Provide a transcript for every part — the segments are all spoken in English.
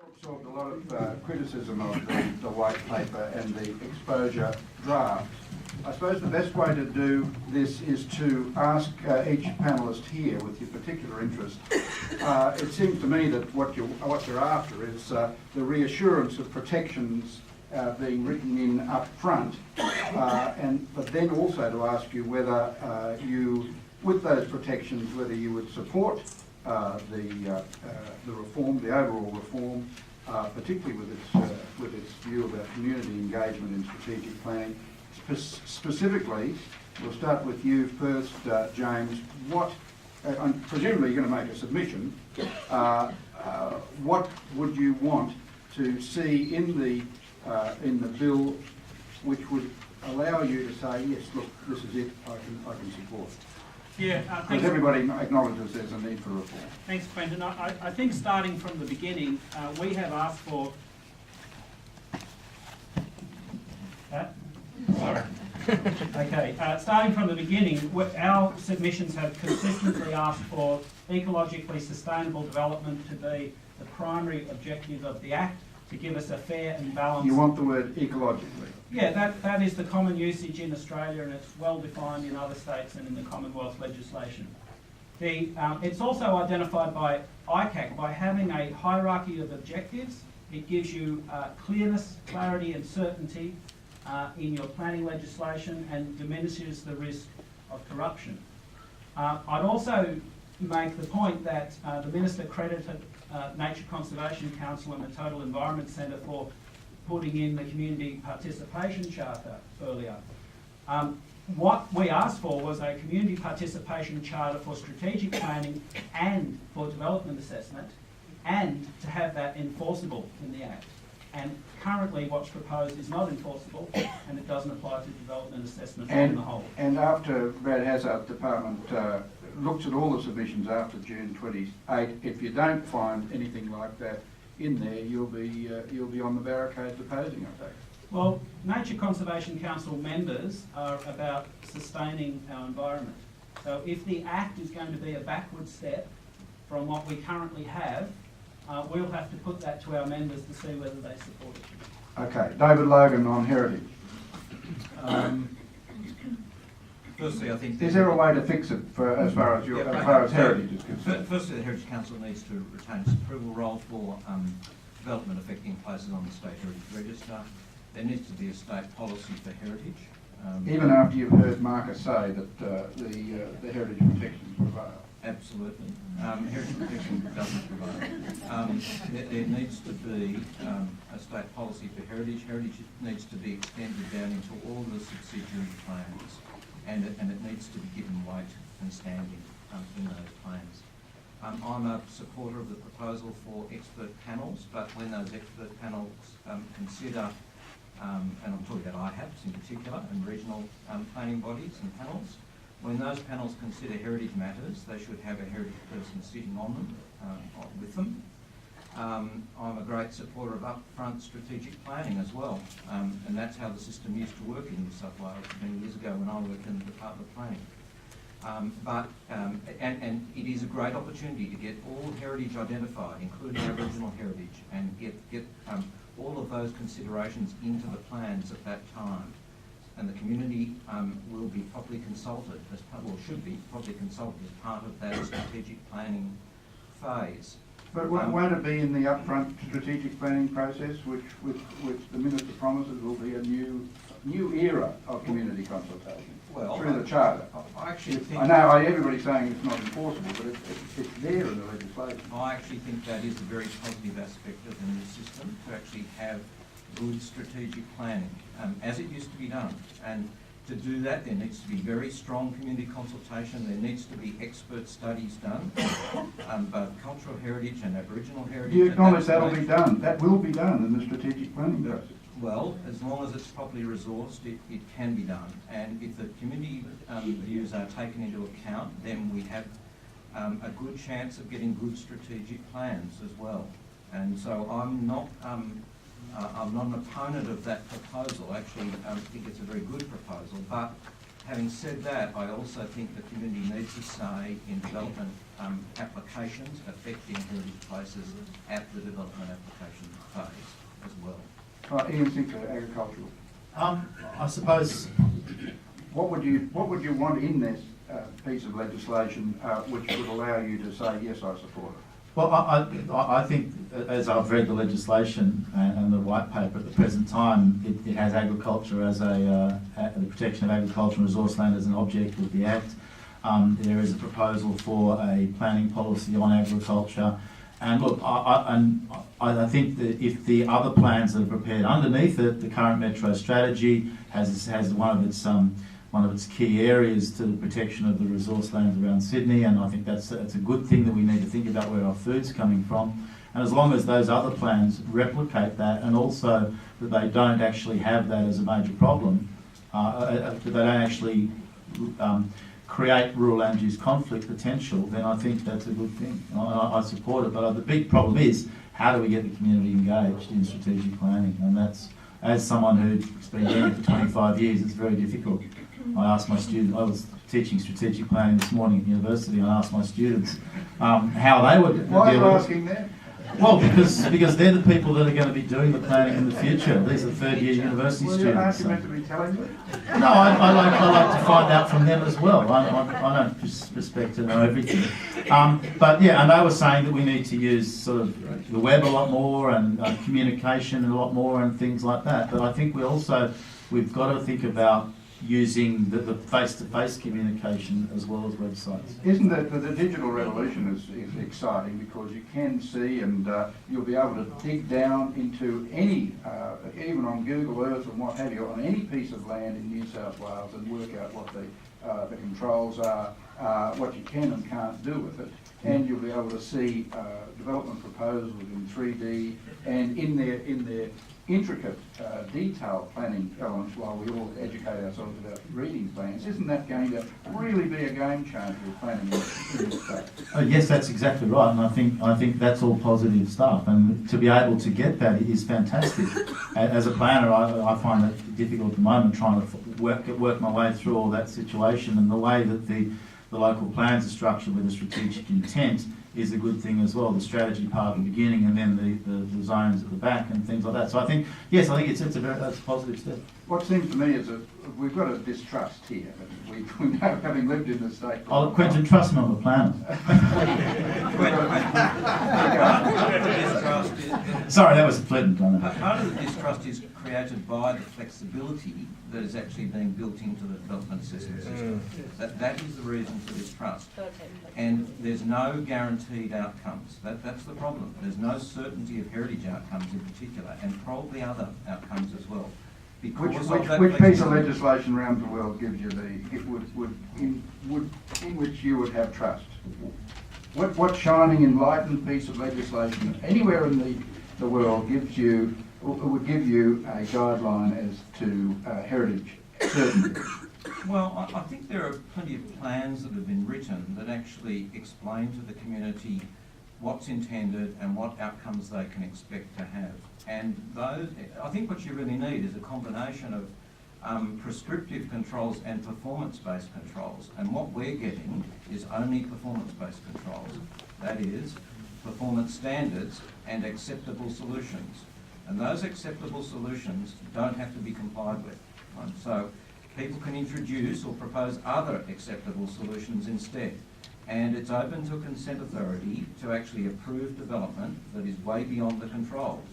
Absorbed a lot of criticism of the white paper and the exposure draft. I suppose the best way to do this is to ask each panellist here, with your particular interest. It seems to me that what you're after is the reassurance of protections being written in up front, but then also to ask you whether you, with those protections, whether you would support the reform, the overall reform, particularly with its view about community engagement in strategic planning. Specifically, we'll start with you first, James. What, presumably you're going to make a submission. What would you want to see in the bill, which would allow you to say, yes, look, this is it, I can support? Yeah, because everybody acknowledges there's a need for reform. Thanks, Brendan. I think starting from the beginning, we have asked for... Sorry. Okay, starting from the beginning, our submissions have consistently asked for ecologically sustainable development to be the primary objective of the Act, to give us a fair and balanced... You want the word ecologically? Yeah, that is the common usage in Australia, and it's well defined in other states and in the Commonwealth legislation. It's also identified by ICAC by having a hierarchy of objectives. It gives you clearness, clarity and certainty in your planning legislation and diminishes the risk of corruption. I'd also make the point that the Minister credited Nature Conservation Council and the Total Environment Centre for putting in the Community Participation Charter earlier. What we asked for was a Community Participation Charter for strategic planning and for development assessment, and to have that enforceable in the Act. And currently what's proposed is not enforceable, and it doesn't apply to development assessment on the whole. And after Brad Hazzard's department looks at all the submissions after June 28, if you don't find anything like that in there, you'll be on the barricades opposing, I take it. Well, Nature Conservation Council members are about sustaining our environment. So if the Act is going to be a backward step from what we currently have, we'll have to put that to our members to see whether they support it. Okay, David Logan on heritage. Firstly, I think... Is there a way to fix it as far as heritage is concerned? Firstly, the Heritage Council needs to retain its approval role for development affecting places on the State Heritage Register. There needs to be a state policy for heritage. Even after you've heard Mackay say that the heritage protections prevail? Absolutely. Heritage protection doesn't prevail. There needs to be a state policy for heritage. Heritage needs to be extended down into all the subsidiary plans, and it needs to be given weight and standing in those plans. I'm a supporter of the proposal for expert panels, but when those expert panels consider, and I'm talking about IHAPs in particular, and regional planning bodies and panels, when those panels consider heritage matters, they should have a heritage person sitting on them, with them. I'm a great supporter of upfront strategic planning as well, and that's how the system used to work in New South Wales many years ago when I worked in the Department of Planning. And it is a great opportunity to get all heritage identified, including Aboriginal heritage, and get all of those considerations into the plans at that time. And the community will be properly consulted, should be properly consulted as part of that strategic planning phase. But won't it be in the upfront strategic planning process, which the Minister promises will be a new era of community consultation through the Charter? I actually think... I know everybody's saying it's not enforceable, but it's there in the legislation. I actually think that is a very positive aspect of the new system, to actually have good strategic planning, as it used to be done. And to do that, there needs to be very strong community consultation. There needs to be expert studies done, both cultural heritage and Aboriginal heritage. Do you acknowledge that'll be done? That will be done in the strategic planning process? Well, as long as it's properly resourced, it can be done. And if the community views are taken into account, then we have a good chance of getting good strategic plans as well. And so I'm not an opponent of that proposal. Actually, I think it's a very good proposal, but Having said that, I also think the community needs to say in development applications affecting heritage places at the development application phase as well. Ian Sinclair, agricultural. I suppose What would you want in this piece of legislation which would allow you to say, yes, I support it? Well, I think, as I've read the legislation and the white paper at the present time, it has agriculture as the protection of agriculture and resource land as an object of the Act. There is a proposal for a planning policy on agriculture. And look, I think that if the other plans that are prepared underneath it, the current Metro strategy has one of its key areas to the protection of the resource lands around Sydney, and I think that's a good thing that we need to think about where our food's coming from. And as long as those other plans replicate that, and also that they don't actually have that as a major problem, that they don't actually create rural land use conflict potential, then I think that's a good thing. I support it, but the big problem is how do we get the community engaged in strategic planning, and that's, as someone who's been doing it for 25 years, it's very difficult. I asked my students, I was teaching strategic planning this morning at university, and I asked my students how they would Why are deal you with asking that? Well, because they're the people that are going to be doing the planning in the future. These are third-year university Well, students. aren't you meant to be telling me? No, I like to find out from them as well. I don't expect to know everything. But yeah, and they were saying that we need to use sort of the web a lot more and communication a lot more and things like that. But I think we've got to think about using the face-to-face communication as well as websites. Isn't it that the digital revolution is exciting because you can see and you'll be able to dig down into any, even on Google Earth and what have you, on any piece of land in New South Wales and work out what the controls are, what you can and can't do with it. And you'll be able to see development proposals in 3D and in their intricate, detailed planning elements while we all educate ourselves about reading plans. Isn't that going to really be a game changer with planning in this state? Yes, that's exactly right, and I think that's all positive stuff. And to be able to get that is fantastic. As a planner, I find it difficult at the moment trying to work my way through all that situation, and the way that the local plans are structured with a strategic intent is a good thing as well. The strategy part at the beginning, and then the zones at the back and things like that. So I think it's a positive step. What seems to me is that we've got a distrust here. We know, having lived in the state. Oh, Quentin, trust me, I'm a planner. Sorry, that was a flippant. Part of the distrust is created by the flexibility that is actually being built into the development assessment system. That is the reason for distrust. And there's no guaranteed outcomes. That's the problem. There's no certainty of heritage outcomes in particular, and probably other outcomes as well. Which piece of legislation around the world gives you in which you would have trust? What shining, enlightened piece of legislation anywhere in the world would give you a guideline as to heritage certainty? Well, I think there are plenty of plans that have been written that actually explain to the community what's intended and what outcomes they can expect to have. And those, I think what you really need is a combination of prescriptive controls and performance-based controls. And what we're getting is only performance-based controls. That is, performance standards and acceptable solutions. And those acceptable solutions don't have to be complied with. Right? So people can introduce or propose other acceptable solutions instead. And it's open to a consent authority to actually approve development that is way beyond the controls.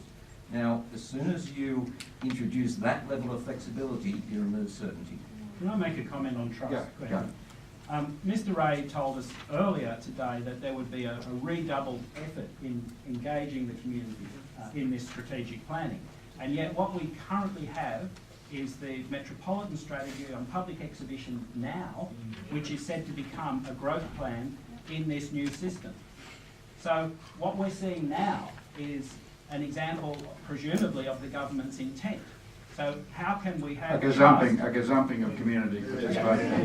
Now, as soon as you introduce that level of flexibility, you remove certainty. Can I make a comment on trust? Yeah. Mr. Ray told us earlier today that there would be a redoubled effort in engaging the community in this strategic planning. And yet what we currently have is the Metropolitan Strategy on Public Exhibition now, which is said to become a growth plan in this new system. So what we're seeing now is an example, presumably, of the government's intent. So how can we have a gazumping of community participation?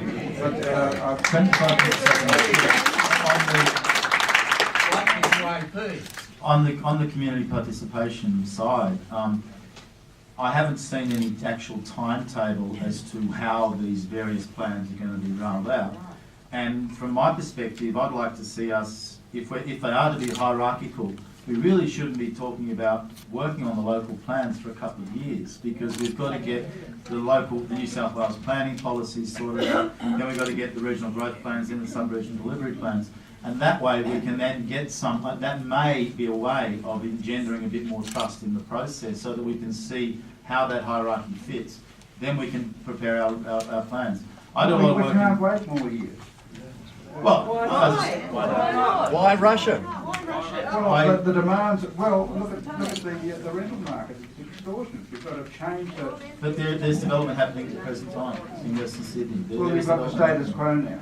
On the community participation side, I haven't seen any actual timetable as to how these various plans are going to be rolled out. And from my perspective, I'd like to see us, if they are to be hierarchical, we really shouldn't be talking about working on the local plans for a couple of years, because we've got to get the New South Wales planning policies sorted out, then we've got to get the regional growth plans and the sub-regional delivery plans. And that way we can then get that may be a way of engendering a bit more trust in the process so that we can see how that hierarchy fits. Then we can prepare our plans. I do a lot of work. We can't wait more years. Well, Why Russia? Well, the demands, well, look at the rental market, it's extortionate. You've got to change the... But there's development happening at the present time in Western Sydney. Well, you've got the status quo now.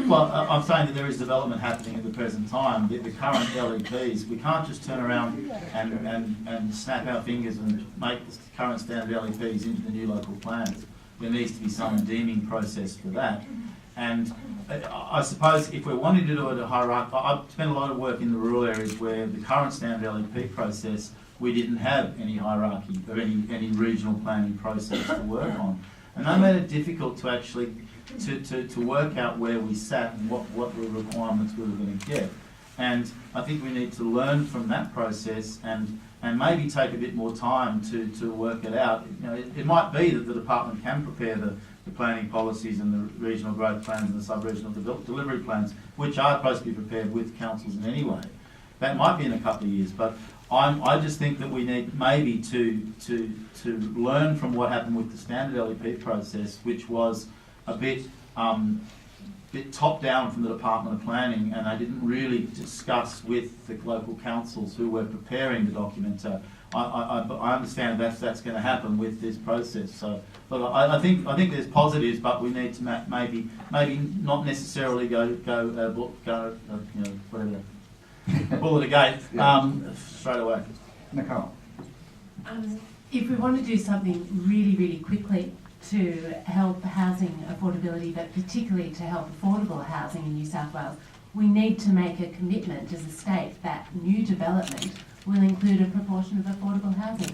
Well, I'm saying that there is development happening at the present time. The current LEPs, we can't just turn around and snap our fingers and make the current standard LEPs into the new local plans. There needs to be some deeming process for that. And I suppose if we're wanting to do it at a hierarchy, I've spent a lot of work in the rural areas where the current standard LEP process, we didn't have any hierarchy or any regional planning process to work on. And that made it difficult to actually to work out where we sat and what the requirements we were going to get. And I think we need to learn from that process and maybe take a bit more time to work it out. You know, it might be that the department can prepare the planning policies and the regional growth plans and the sub-regional delivery plans, which are supposed to be prepared with councils in any way. That might be in a couple of years, but I just think that we need maybe to learn from what happened with the standard LEP process, which was a bit top down from the Department of Planning, and they didn't really discuss with the local councils who were preparing the document. I understand that's going to happen with this process. So, look, I think there's positives, but we need to maybe not necessarily go whatever, bullet a gate straight away. Nicole. If we want to do something really, really quickly to help housing affordability, but particularly to help affordable housing in New South Wales, we need to make a commitment as a state that new development will include a proportion of affordable housing.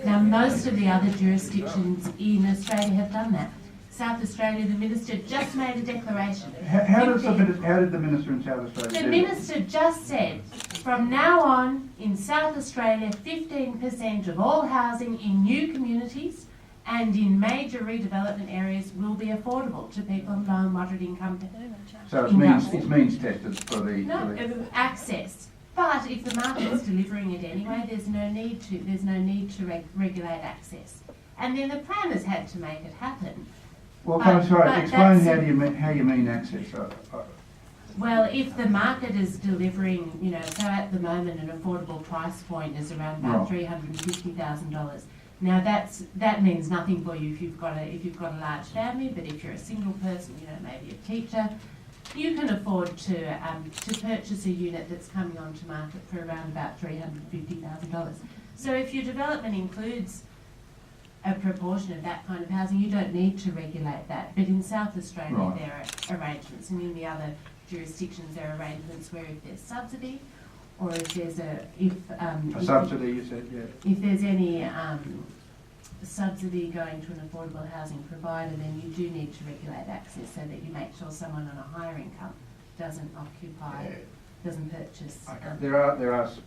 Now, most of the other jurisdictions in Australia have done that. South Australia, the Minister just made a declaration. How did the Minister in South Australia The Minister just said, from now on, in South Australia, 15% of all housing in new communities and in major redevelopment areas will be affordable to people of low and moderate income. So it means tested for the... access. But if the market is delivering it anyway, there's no need to regulate access. And then the planners had to make it happen. Well, explain how you mean access. Well, if the market is delivering, so at the moment an affordable price point is around about $350,000. Now that means nothing for you if you've got a large family, but if you're a single person, maybe a teacher, you can afford to purchase a unit that's coming onto market for around about $350,000. So if your development includes a proportion of that kind of housing, you don't need to regulate that. But in South Australia, there are arrangements, and in the other jurisdictions, there are arrangements where if there's subsidy, or if there's a subsidy, you said, yeah. If there's any subsidy going to an affordable housing provider, then you do need to regulate access so that you make sure someone on a higher income doesn't purchase.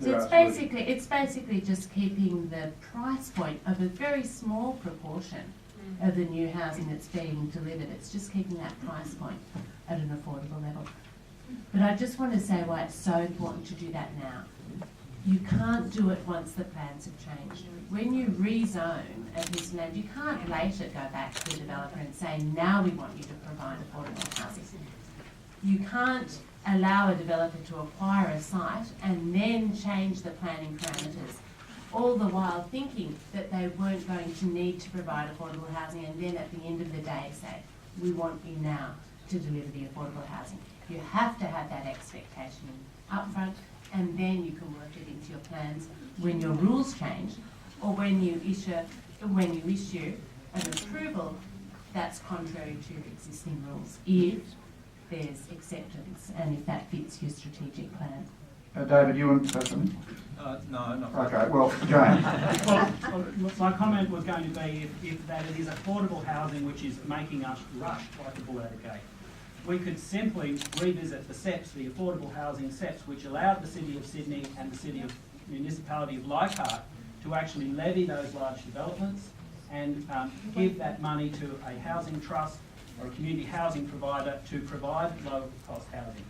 It's basically just keeping the price point of a very small proportion of the new housing that's being delivered. It's just keeping that price point at an affordable level. But I just want to say why it's so important to do that now. You can't do it once the plans have changed. When you rezone a piece of land, you can't later go back to the developer and say, now we want you to provide affordable housing. You can't allow a developer to acquire a site and then change the planning parameters, all the while thinking that they weren't going to need to provide affordable housing, and then at the end of the day say, we want you now to deliver the affordable housing. You have to have that expectation up front, and then you can work it into your plans when your rules change, or when you issue an approval that's contrary to existing rules, if there's acceptance and if that fits your strategic plan. David, you want to say something? No, not Okay, well, James. Well, my comment was going to be if that it is affordable housing which is making us rush like a bull at a gate. We could simply revisit the SEPs, the affordable housing SEPs, which allowed the City of Sydney and the municipality of Leichhardt to actually levy those large developments and give that money to a housing trust or a community housing provider to provide low cost housing.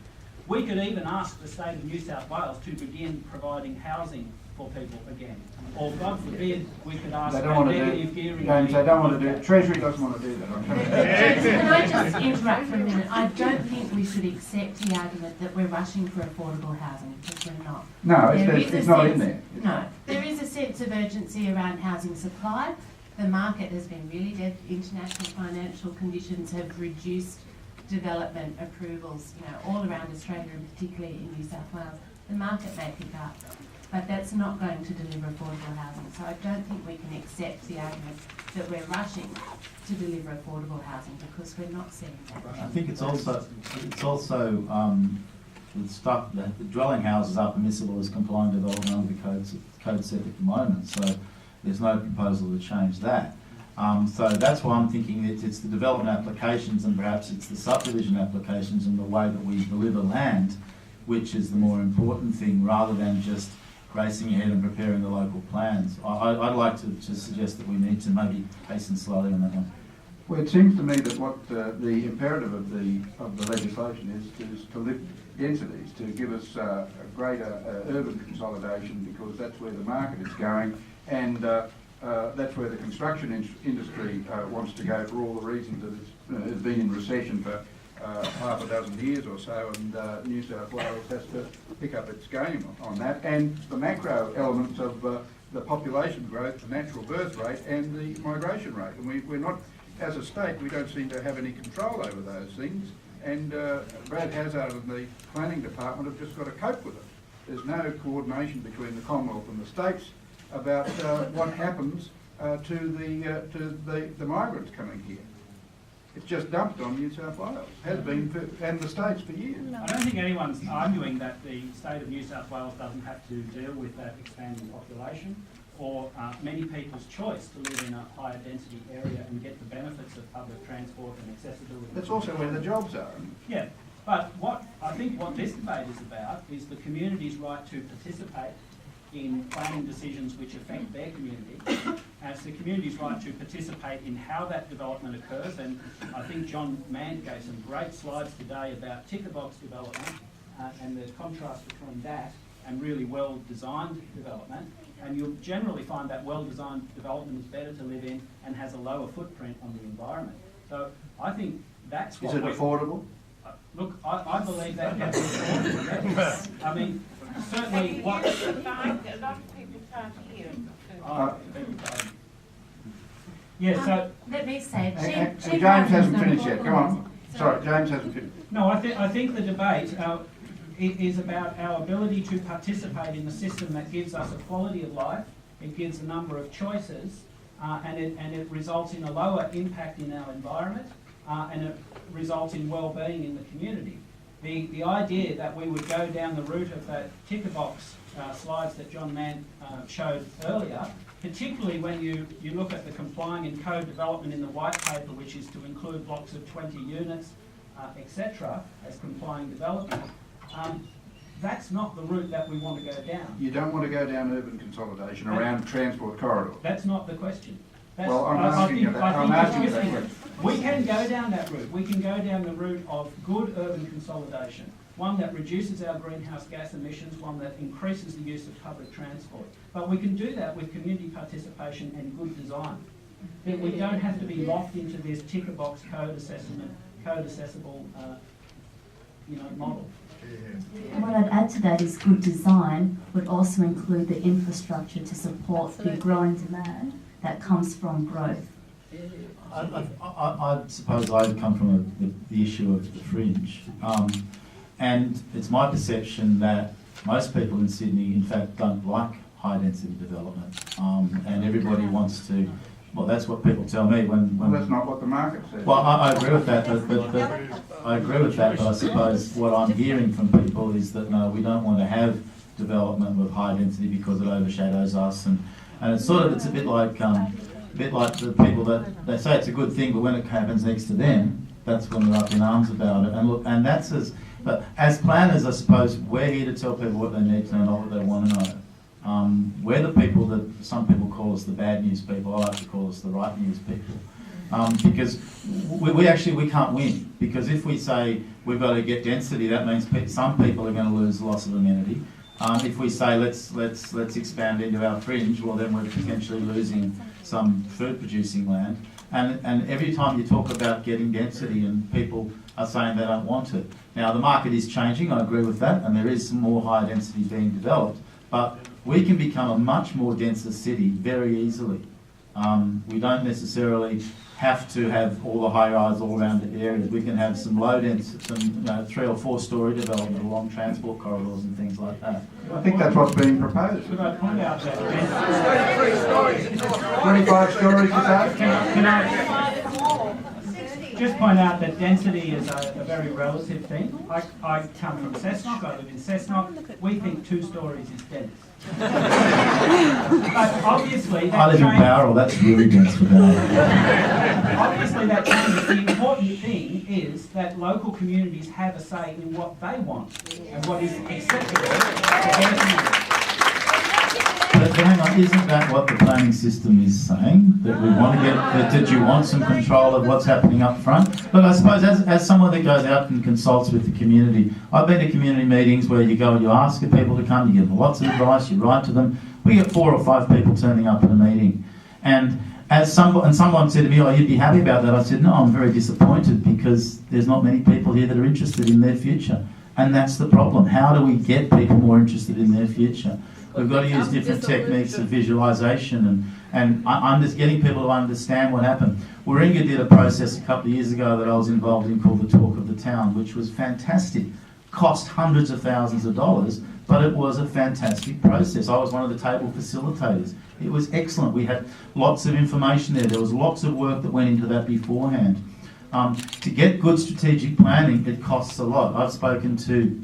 We could even ask the state of New South Wales to begin providing housing for people again. Or God forbid, we could ask They don't want to negative do, gearing. James, they don't want to do it. Treasury doesn't want to do that. Can I just interrupt for a minute? I don't think we should accept the argument that we're rushing for affordable housing, because we're not. No, There is it's a not in sense- there. No, there is a sense of urgency around housing supply. The market has been really dead. International financial conditions have reduced development approvals, all around Australia and particularly in New South Wales. The market may pick up, but that's not going to deliver affordable housing. So I don't think we can accept the argument that we're rushing to deliver affordable housing, because we're not seeing that. I think it's also the stuff that the dwelling houses are permissible as complying development under the code set at the moment. So there's no proposal to change that. So that's why I'm thinking it's the development applications and perhaps it's the subdivision applications and the way that we deliver land, which is the more important thing, rather than just racing ahead and preparing the local plans. I'd like to suggest that we need to maybe hasten slowly on that one. Well, it seems to me that what the imperative of the legislation is to lift densities, to give us a greater urban consolidation, because that's where the market is going, and that's where the construction industry wants to go for all the reasons that it's been in recession for half a dozen years or so, and New South Wales has to pick up its game on that, and the macro elements of the population growth, the natural birth rate, and the migration rate. And we're not, as a state, we don't seem to have any control over those things, and Brad Hazard and the planning department have just got to cope with it. There's no coordination between the Commonwealth and the states about what happens to the migrants coming here. It's just dumped on New South Wales, has been, and the states for years. I don't think anyone's arguing that the state of New South Wales doesn't have to deal with that expanding population, or many people's choice to live in a higher density area and get the benefits of public transport and accessibility. That's also where the jobs are. Yeah, but what this debate is about is the community's right to participate in planning decisions which affect their community. It's the community's right to participate in how that development occurs, and I think John Mann gave some great slides today about ticker box development and the contrast between that and really well-designed development. And you'll generally find that well-designed development is better to live in and has a lower footprint on the environment. So I think that's what Is it affordable? Look, I believe that can be affordable, yes. I mean, certainly what... A lot of people can't hear. Yeah, so... Let me say, And cheap James housing is hasn't not finished yet, affordable come on. housing. Sorry, James hasn't finished. No, I think the debate is about our ability to participate in a system that gives us a quality of life, it gives a number of choices, and it results in a lower impact in our environment, and it results in well-being in the community. The idea that we would go down the route of that ticker box slides that John Mann showed earlier, particularly when you look at the complying and code development in the white paper, which is to include blocks of 20 units, etc., as complying development, that's not the route that we want to go down. You don't want to go down urban consolidation around transport corridors. That's not the question. Well, I'm asking you that. I'm asking you that question. We can go down that route. We can go down the route of good urban consolidation, one that reduces our greenhouse gas emissions, one that increases the use of public transport. But we can do that with community participation and good design. That we don't have to be locked into this ticker box code accessible model. And what I'd add to that is good design would also include the infrastructure to support the growing demand that comes from growth. I suppose I come from the issue of the fringe, and it's my perception that most people in Sydney, in fact, don't like high-density development, and everybody wants to. Well, that's what people tell me when Well, that's not what the market says. Well, I agree with that, but I agree with that. But I suppose what I'm hearing from people is that no, we don't want to have development with high density because it overshadows us, and it's a bit like the people that they say it's a good thing, but when it happens next to them, that's when they're up in arms about it. And look, and that's but as planners, I suppose we're here to tell people what they need to know, not what they want to know. We're the people that some people call us the bad news people. I like to call us the right news people. Because we can't win. Because if we say we've got to get density, that means some people are going to lose loss of amenity. If we say let's expand into our fringe, well then we're potentially losing some food producing land. And every time you talk about getting density, and people are saying they don't want it. Now the market is changing, I agree with that, and there is some more high density being developed, but we can become a much more denser city very easily. We don't necessarily have to have all the high-rise all around the areas. We can have some low dense, some 3 or 4 story development along transport corridors and things like that. I think that's what's being proposed. Could I point out that 25 stories is that? Can I just point out that density is a very relative thing. I come from Cessnock, I live in Cessnock. We think 2 stories is dense. But obviously that I live in Bowral, that's really dense for Bowral. Obviously that changes. The important thing is that local communities have a say in what they want and what is acceptable to their community. But hang on, isn't that what the planning system is saying? That we want to that you want some control of what's happening up front? Look, I suppose as someone that goes out and consults with the community, I've been to community meetings where you go and you ask the people to come, you give them lots of advice, you write to them. We get 4 or 5 people turning up at a meeting. And someone said to me, oh, you'd be happy about that. I said, no, I'm very disappointed because there's not many people here that are interested in their future. And that's the problem. How do we get people more interested in their future? We've got to use different techniques of visualisation and I'm just getting people to understand what happened. Warringah did a process a couple of years ago that I was involved in called the Talk of the Town, which was fantastic. Cost hundreds of thousands of dollars, but it was a fantastic process. I was one of the table facilitators. It was excellent. We had lots of information there. There was lots of work that went into that beforehand. To get good strategic planning, it costs a lot. I've spoken to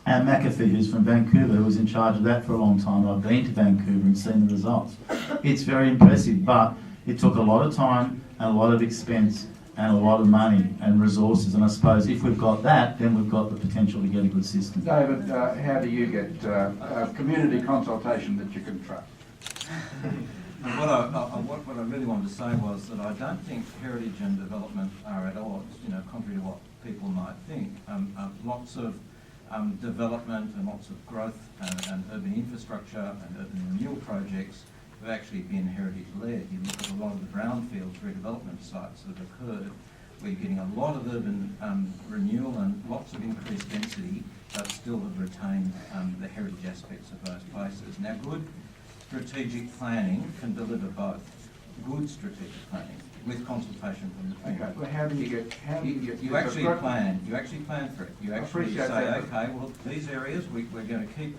Mackay, who's from Vancouver, who was in charge of that for a long time. I've been to Vancouver and seen the results. It's very impressive, but it took a lot of time and a lot of expense and a lot of money and resources. And I suppose if we've got that, then we've got the potential to get a good system. David, how do you get community consultation that you can trust? What I really wanted to say was that I don't think heritage and development are at odds, contrary to what people might think. Lots of development and lots of growth and urban infrastructure and urban renewal projects have actually been heritage-led. You look at a lot of the brownfields redevelopment sites that have occurred where you're getting a lot of urban renewal and lots of increased density, but still have retained the heritage aspects of those places. Now, good strategic planning can deliver both. Good strategic planning with consultation from the community. Okay, well, how do you get... You actually plan for it. You actually say, okay, well, these areas, we're going to keep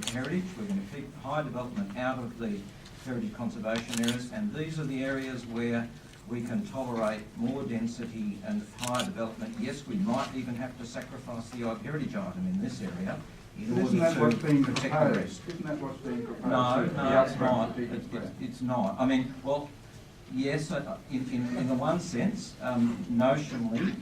heritage, we're going to keep high development out of the heritage conservation areas, and these are the areas where we can tolerate more density and higher development. Yes, we might even have to sacrifice the odd heritage item in this area in order Isn't that to what's being protect proposed? the rest. Isn't that what's being proposed? No, The it's upfront not. strategic plan? It's not. I mean, well, yes, in the one sense, notionally,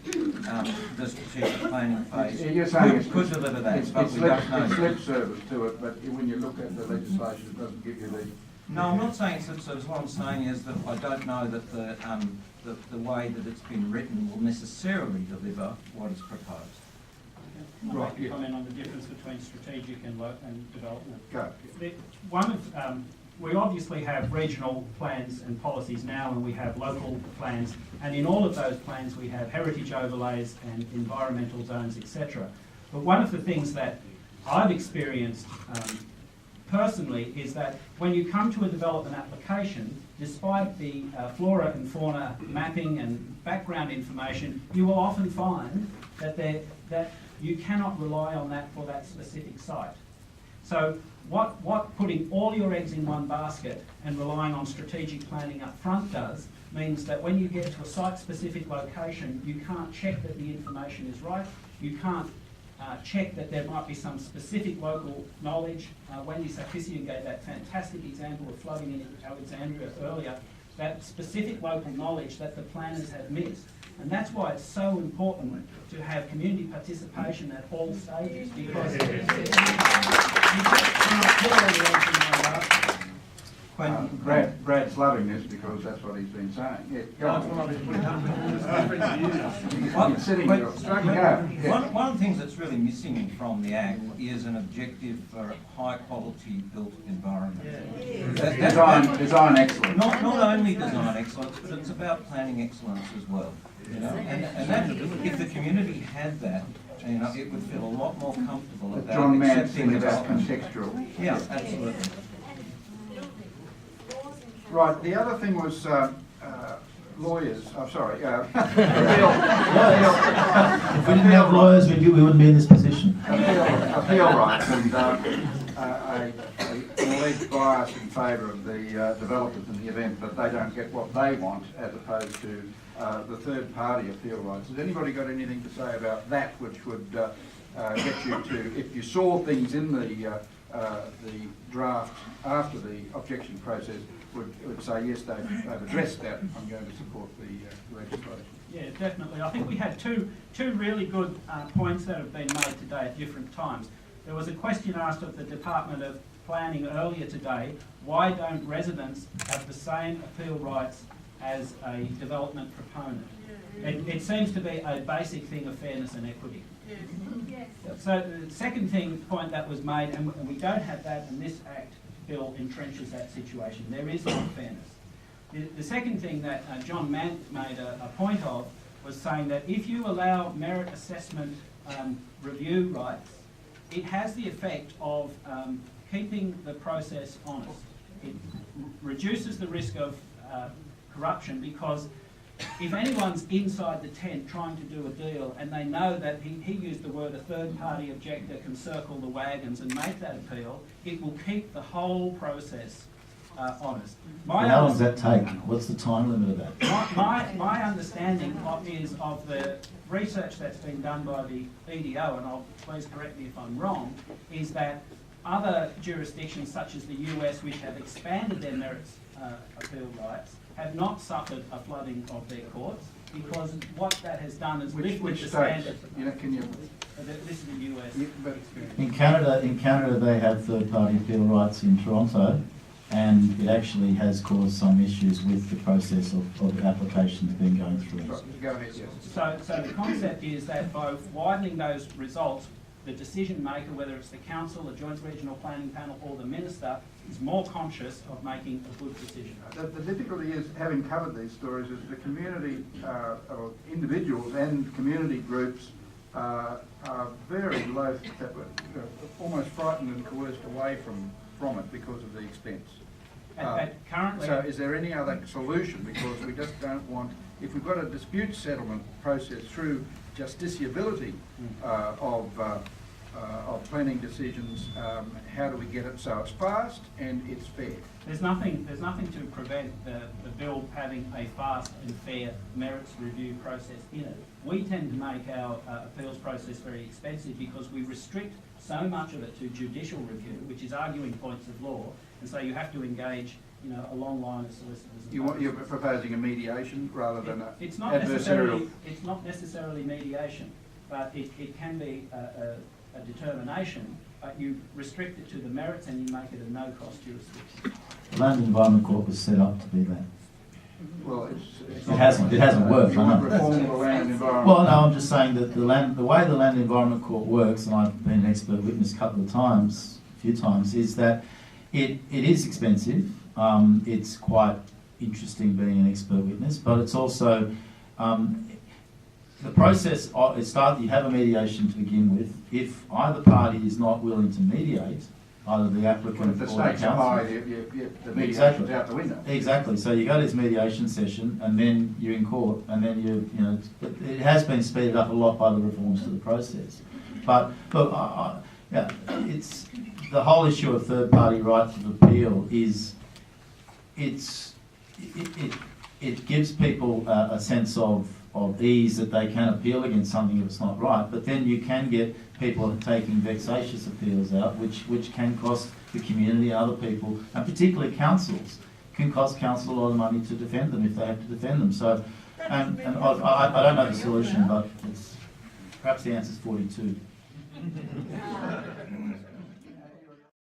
the strategic planning phase You're saying could deliver that, but we don't know. It's lip service to it, but when you look at the legislation, it doesn't give you the... No, I'm not saying it's lip service. What I'm saying is that I don't know that the way that it's been written will necessarily deliver what is proposed. Right, yeah. Comment on the difference between strategic and development. Go. We obviously have regional plans and policies now, and we have local plans, and in all of those plans we have heritage overlays and environmental zones, etc. But one of the things that I've experienced personally is that when you come to a development application, despite the flora and fauna mapping and background information, you will often find that you cannot rely on that for that specific site. So what putting all your eggs in one basket and relying on strategic planning up front does means that when you get to a site-specific location, you can't check that the information is right, you can't check that there might be some specific local knowledge. Wendy Sarkissian gave that fantastic example of flooding in Alexandria earlier, that specific local knowledge that the planners have missed. And that's why it's so important to have community participation at all stages, because you cannot put all the eggs in one basket. Brad's loving this because that's what he's been saying. Yeah, go on. One of the things that's really missing from the Act is an objective for a high-quality built environment. Design excellence. Not only design excellence, but it's about planning excellence as well. You know, and that, if the community had that, you know, it would feel a lot more comfortable about John Mann's accepting thing about development. contextual. Yeah, absolutely. Right, the other thing was lawyers, I'm sorry. If we didn't have lawyers, we wouldn't be in this position. Appeal rights and an alleged bias in favour of the developers in the event that they don't get what they want, as opposed to the third party appeal rights. Has anybody got anything to say about that, which would get you to, if you saw things in the draft after the objection process, would say, yes, they've addressed that, I'm going to support the legislation? Yeah, definitely. I think we had two really good points that have been made today at different times. There was a question asked of the Department of Planning earlier today, why don't residents have the same appeal rights as a development proponent? It seems to be a basic thing of fairness and equity. So the second point that was made, and we don't have that, and this Act bill entrenches that situation. There is no fairness. The second thing that John Mann made a point of was saying that if you allow merit assessment review rights, it has the effect of keeping the process honest. It reduces the risk of corruption, because if anyone's inside the tent trying to do a deal and they know that he used the word a third party objector can circle the wagons and make that appeal, it will keep the whole process honest. How long does that take? What's the time limit of that? My understanding is of the research that's been done by the BDO, and I'll please correct me if I'm wrong, is that other jurisdictions such as the US, which have expanded their merits appeal rights, have not suffered a flooding of their courts, because what that has done is lifted the standard. Can you? This is the US experience. In Canada, they have third-party appeal rights in Toronto, and it actually has caused some issues with the process of applications being going through. Go ahead, yes. So the concept is that by widening those results, the decision maker, whether it's the council, the Joint Regional Planning Panel, or the minister, is more conscious of making a good decision. The difficulty is, having covered these stories, is the community, or individuals and community groups are very loath, almost frightened and coerced away from it because of the expense. Currently, so is there any other solution? Because we just don't want, if we've got a dispute settlement process through justiciability of planning decisions, how do we get it so it's fast and it's fair? There's nothing to prevent the bill having a fast and fair merits review process in it. We tend to make our appeals process very expensive because we restrict so much of it to judicial review, which is arguing points of law, and so you have to engage, a long line of solicitors. You're proposing a mediation rather than it's not adversarial. It's not necessarily mediation, but it can be a determination, but you restrict it to the merits and you make it a no-cost jurisdiction. The Land and Environment Court was set up to be that. Well, it hasn't worked. You want reform of the Land and Environment. Well, no, I'm just saying that the way the Land and Environment Court works, and I've been an expert witness a few times, is that it is expensive. It's quite interesting being an expert witness, but it's also the process. You have a mediation to begin with. If either party is not willing to mediate, either the applicant if the or the stakes are council, high, the mediation's out the window. Exactly. So you go to this mediation session, and then you're in court, and then it has been speeded up a lot by the reforms to the process. But it's the whole issue of third-party rights of appeal is it gives people a sense of of ease that they can appeal against something if it's not right, but then you can get people taking vexatious appeals out, which can cost the community, other people, and particularly councils, can cost council a lot of money to defend them if they have to defend them. So, and I don't know the solution, but it's perhaps the answer is 42.